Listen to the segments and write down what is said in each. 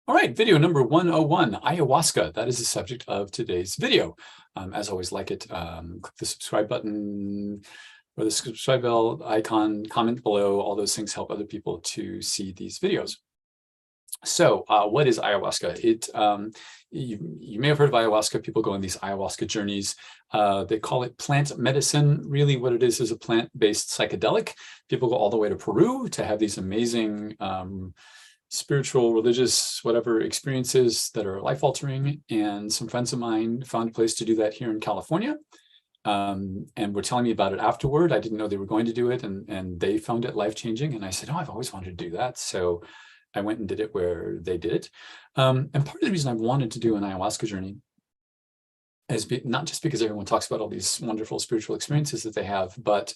All right, video number 101, ayahuasca. That is the subject of today's video. As always, like it, click the subscribe button or the subscribe bell icon, comment below. All those things help other people to see these videos. So what is ayahuasca? You may have heard of ayahuasca. People go on these ayahuasca journeys. They call it plant medicine. Really what it is a plant-based psychedelic. People go all the way to Peru to have these amazing spiritual, religious, whatever experiences that are life-altering. And some friends of mine found a place to do that here in California. And were telling me about it afterward. I didn't know they were going to do it, and they found it life-changing. And I said, oh, I've always wanted to do that. So I went and did it where they did it. And part of the reason I wanted to do an ayahuasca journey is not just because everyone talks about all these wonderful spiritual experiences that they have, but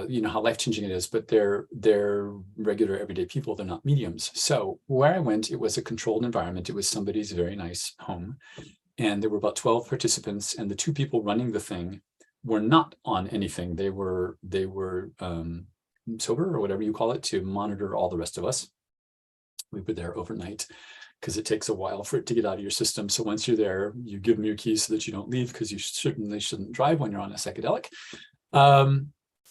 you know how life-changing it is, but they're regular everyday people. They're not mediums. So where I went, it was a controlled environment. It was somebody's very nice home. And there were about 12 participants, and the two people running the thing were not on anything. They were sober, or whatever you call it, to monitor all the rest of us. We were there overnight because it takes a while for it to get out of your system. So once you're there, you give them your keys so that you don't leave, because you certainly shouldn't drive when you're on a psychedelic.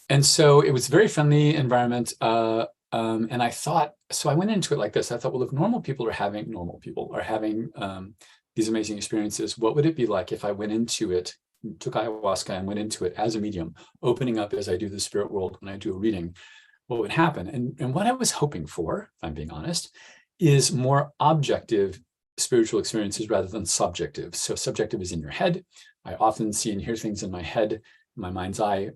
And so it was a very friendly environment. And I thought, so I went into it like this. I thought, well, if normal people are having these amazing experiences, what would it be like if I went into it, took ayahuasca and went into it as a medium, opening up as I do the spirit world when I do a reading? What would happen? And what I was hoping for, if I'm being honest, is more objective spiritual experiences rather than subjective. So subjective is in your head. I often see and hear things in my head, my mind's eye.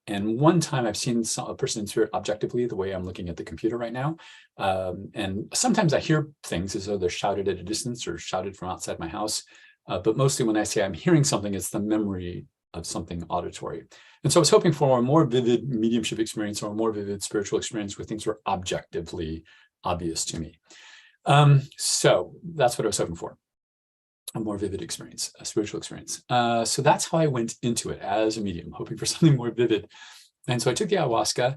And one time I've seen a person in spirit objectively, the way I'm looking at the computer right now. And sometimes I hear things as though they're shouted at a distance or shouted from outside my house. But mostly when I say I'm hearing something, it's the memory of something auditory. And so I was hoping for a more vivid mediumship experience or a more vivid spiritual experience where things were objectively obvious to me. So that's what I was hoping for. A more vivid experience, a spiritual experience. So that's how I went into it as a medium, hoping for something more vivid. And so I took the ayahuasca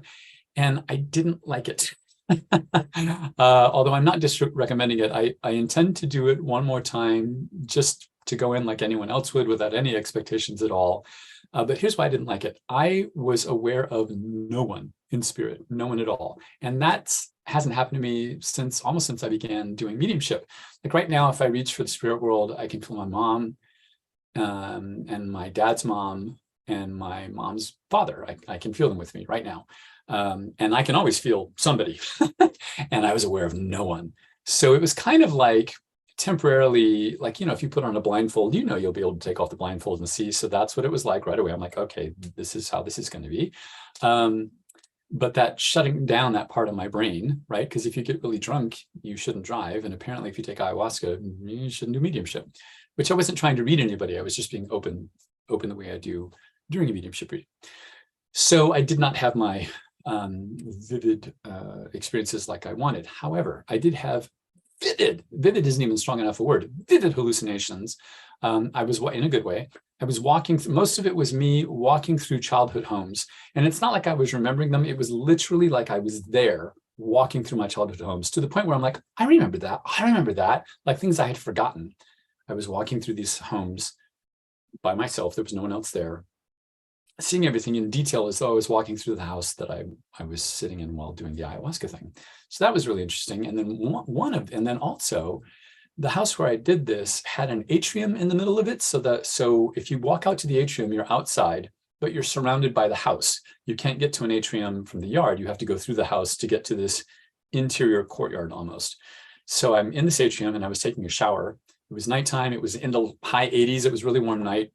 and I didn't like it. Although I'm not just recommending it, I intend to do it one more time, just to go in like anyone else would without any expectations at all. But here's why I didn't like it. I was aware of no one in spirit, no one at all. And that hasn't happened to me almost since I began doing mediumship. Like right now, if I reach for the spirit world, I can feel my mom and my dad's mom and my mom's father. I can feel them with me right now. And I can always feel somebody. And I was aware of no one. So it was kind of like temporarily, like, you know, if you put on a blindfold, you know, you'll be able to take off the blindfold and see. So that's what it was like right away. I'm like, okay, this is how this is going to be. But that shutting down that part of my brain, right? Because if you get really drunk, you shouldn't drive. And apparently if you take ayahuasca, you shouldn't do mediumship, which I wasn't trying to read anybody. I was just being open the way I do during a mediumship reading. So I did not have my vivid experiences like I wanted. However, I did have vivid isn't even strong enough a word, vivid hallucinations. I was, in a good way, I was walking through, most of it was me walking through childhood homes. And it's not like I was remembering them. It was literally like I was there walking through my childhood homes, to the point where I'm like, I remember that, like things I had forgotten. I was walking through these homes by myself. There was no one else there, seeing everything in detail as though I was walking through the house that I was sitting in while doing the ayahuasca thing. So that was really interesting. And then and then also the house where I did this had an atrium in the middle of it. So if you walk out to the atrium, you're outside, but you're surrounded by the house. You can't get to an atrium from the yard. You have to go through the house to get to this interior courtyard almost. So I'm in this atrium and I was taking a shower. It was nighttime. It was in the high 80s. It was a really warm night.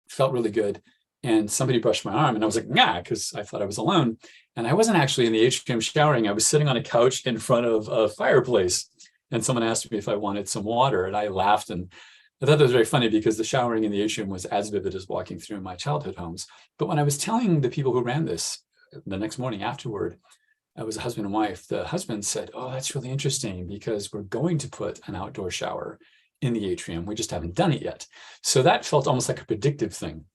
Felt really good. And somebody brushed my arm and I was like, nah, because I thought I was alone. And I wasn't actually in the atrium showering. I was sitting on a couch in front of a fireplace. And someone asked me if I wanted some water. And I laughed. And I thought that was very funny because the showering in the atrium was as vivid as walking through my childhood homes. But when I was telling the people who ran this the next morning afterward, I was a husband and wife. The husband said, oh, that's really interesting because we're going to put an outdoor shower in the atrium. We just haven't done it yet. So that felt almost like a predictive thing.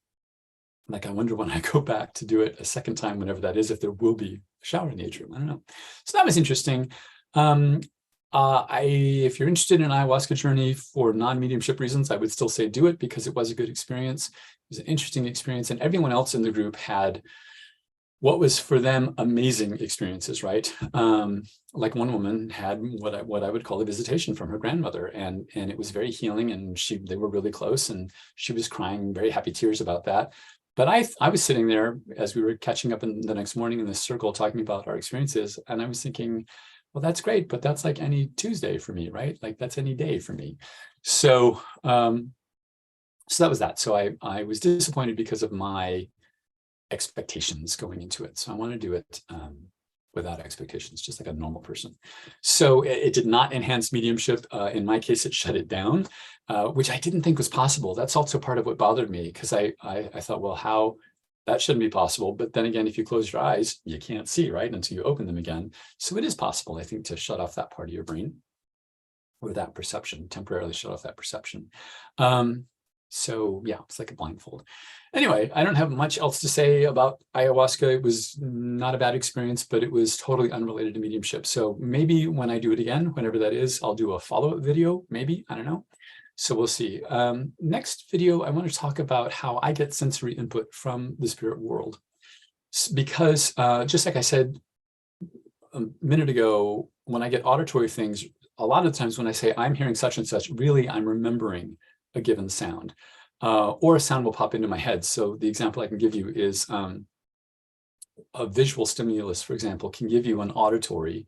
Like, I wonder when I go back to do it a second time, whenever that is, if there will be a shower in the atrium. I don't know. So that was interesting. If you're interested in an ayahuasca journey for non-mediumship reasons, I would still say do it because it was a good experience. It was an interesting experience, and everyone else in the group had what was for them amazing experiences, right? Like one woman had what I would call a visitation from her grandmother, and it was very healing, and they were really close, and she was crying very happy tears about that. But I was sitting there as we were catching up in the next morning in this circle talking about our experiences, and I was thinking, well, that's great, but that's like any Tuesday for me, right? Like that's any day for me. So so that was that. So I was disappointed because of my expectations going into it. So I want to do it without expectations, just like a normal person. So it did not enhance mediumship. In my case, it shut it down, which I didn't think was possible. That's also part of what bothered me, because I thought, well, how that shouldn't be possible. But then again, if you close your eyes, you can't see, right, until you open them again. So it is possible, I think, to shut off that part of your brain, or that perception, temporarily shut off that perception. So yeah, it's like a blindfold. Anyway, I don't have much else to say about ayahuasca. It was not a bad experience, but it was totally unrelated to mediumship. So maybe when I do it again, whenever that is, I'll do a follow-up video, maybe, I don't know. So we'll see. Next video, I want to talk about how I get sensory input from the spirit world. Because just like I said a minute ago, when I get auditory things, a lot of times when I say I'm hearing such and such, really I'm remembering a given sound, or a sound will pop into my head. So the example I can give you is a visual stimulus, for example, can give you an auditory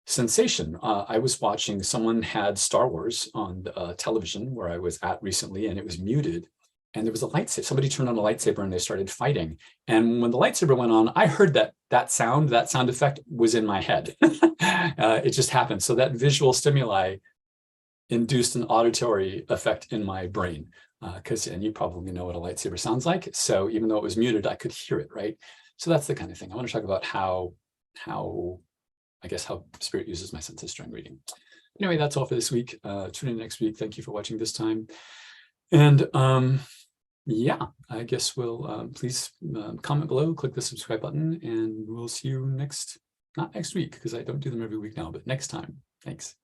sensation. I was watching, someone had Star Wars on television where I was at recently, and it was muted. And there was a lightsaber. Somebody turned on a lightsaber and they started fighting. And when the lightsaber went on, I heard that sound effect was in my head. It just happened. So that visual stimuli induced an auditory effect in my brain, and you probably know what a lightsaber sounds like. So even though it was muted, I could hear it, right? So that's the kind of thing. I want to talk about how spirit uses my senses during reading. Anyway, that's all for this week. Tune in next week. Thank you for watching this time. And yeah, I guess we'll please comment below, click the subscribe button, and we'll see you not next week, because I don't do them every week now, but next time. Thanks.